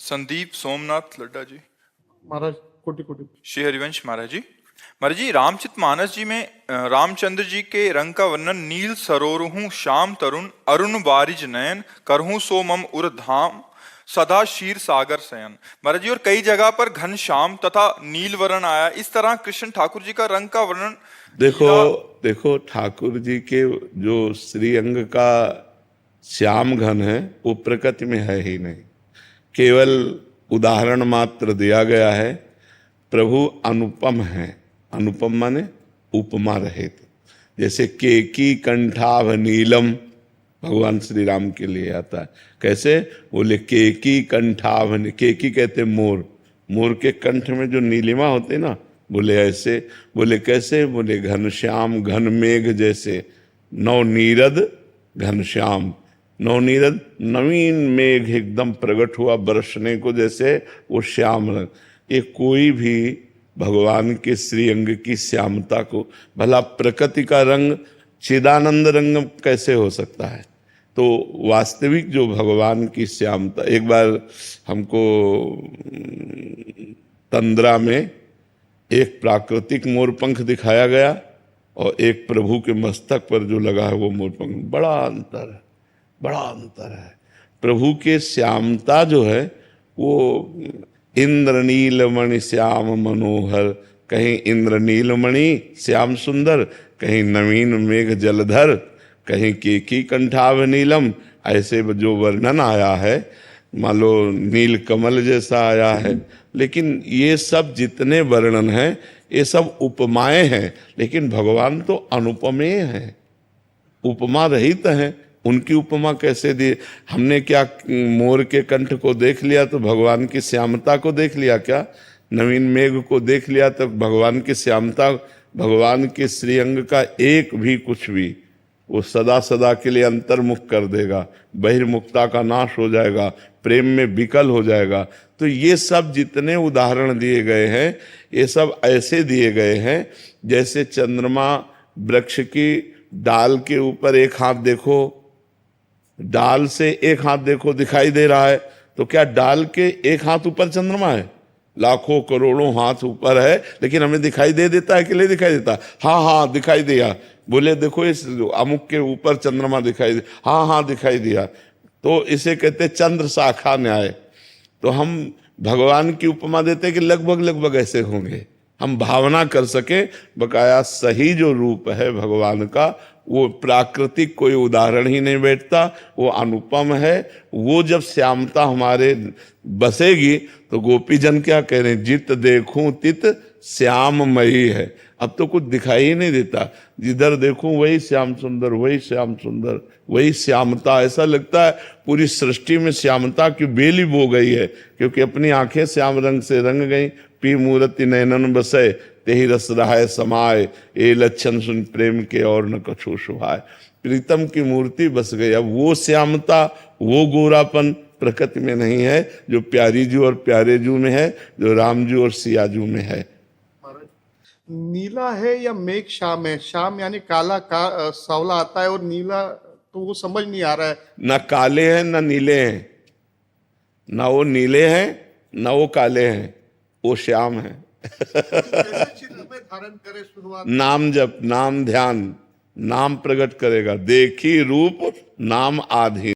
संदीप सोमनाथ लड्डा जी। महाराज कोटि कोटि। श्री हरिवंश महाराज जी। महाराज जी, रामचरितमानस जी में रामचंद्र जी के रंग का वर्णन नील सरोरुहूं श्याम तरुण अरुण बारिज नयन करहूं सो मम उर धाम सदा क्षीर सागर शयन। महाराज जी, और कई जगह पर घन श्याम तथा नील वर्ण आया। इस तरह कृष्ण ठाकुर जी का रंग का वर्णन देखो ठाकुर जी के जो श्रीअंग का श्याम घन है वो प्रकृति में है ही नहीं, केवल उदाहरण मात्र दिया गया है। प्रभु अनुपम है, अनुपम माने उपमा रहित। जैसे केकी कंठाभ नीलम भगवान श्री राम के लिए आता है। कैसे? बोले केकी कंठाभ, केकी कहते मोर, मोर के कंठ में जो नीलिमा होते ना, बोले ऐसे। बोले कैसे? बोले घनश्याम घन मेघ जैसे, नव नीरद घनश्याम। नवनीरद नवीन मेघ एकदम प्रकट हुआ बरसने को, जैसे वो श्याम रंग। ये कोई भी भगवान के श्रीअंग की श्यामता को, भला प्रकृति का रंग चिदानंद रंग कैसे हो सकता है? तो वास्तविक जो भगवान की श्यामता, एक बार हमको तंद्रा में एक प्राकृतिक मोरपंख दिखाया गया और एक प्रभु के मस्तक पर जो लगा है वो मोरपंख, बड़ा अंतर है, बड़ा अंतर है। प्रभु के श्यामता जो है वो इंद्र नीलमणि श्याम मनोहर, कहीं इंद्र नीलमणि श्याम सुंदर, कहीं नवीन मेघ जलधर, कहीं केकी कंठाभ नीलम, ऐसे जो वर्णन आया है मान लो नील कमल जैसा आया है। लेकिन ये सब जितने वर्णन हैं ये सब उपमाएं हैं, लेकिन भगवान तो अनुपमेय हैं, उपमा रहित हैं। उनकी उपमा कैसे दी? हमने क्या मोर के कंठ को देख लिया तो भगवान की श्यामता को देख लिया क्या? नवीन मेघ को देख लिया तो भगवान की श्यामता, भगवान के श्रीअंग का एक भी कुछ भी वो सदा सदा के लिए अंतर्मुख कर देगा, बहिर्मुखता का नाश हो जाएगा, प्रेम में विकल हो जाएगा। तो ये सब जितने उदाहरण दिए गए हैं ये सब ऐसे दिए गए हैं जैसे चंद्रमा वृक्ष की डाल के ऊपर एक हाथ देखो, डाल से एक हाथ देखो दिखाई दे रहा है, तो क्या डाल के एक हाथ ऊपर चंद्रमा है? लाखों करोड़ों हाथ ऊपर है, लेकिन हमें दिखाई दे देता है कि नहीं दिखाई देता? हाँ हाँ दिखाई दिया। बोले देखो इस अमुक के ऊपर चंद्रमा दिखाई दे, हाँ हाँ दिखाई दिया। तो इसे कहते चंद्र शाखा न्याय। तो हम भगवान की उपमा देते कि लगभग लगभग ऐसे होंगे, हम भावना कर सके। बकाया सही जो रूप है भगवान का वो प्राकृतिक कोई उदाहरण ही नहीं बैठता, वो अनुपम है। वो जब श्यामता हमारे बसेगी तो गोपीजन क्या कह रहे हैं? जित देखूं तित श्याममयी है। अब तो कुछ दिखाई ही नहीं देता, जिधर देखूं वही श्याम सुंदर, वही श्याम सुंदर, वही श्यामता। ऐसा लगता है पूरी सृष्टि में श्यामता की बेली बो गई है, क्योंकि अपनी आंखें श्याम रंग से रंग गई। पी मूर्ति नयनन बसे तेहि रस रहाय समाय, ए लक्षण सुन प्रेम के और न कछु सुहाय। प्रीतम की मूर्ति बस गई। अब वो श्यामता, वो गोरापन प्रकृति में नहीं है जो प्यारी जू और प्यारे जू में है, जो राम जू और सिया जू में है। नीला है या मेघ श्याम है? श्याम यानी काला का सावला आता है, और नीला तो वो समझ नहीं आ रहा है। ना काले हैं ना नीले हैं, ना वो नीले हैं ना वो काले हैं, वो श्याम है। धारण करे शुरुआत नाम जप, नाम ध्यान, नाम प्रकट करेगा। देखी रूप नाम आधीन।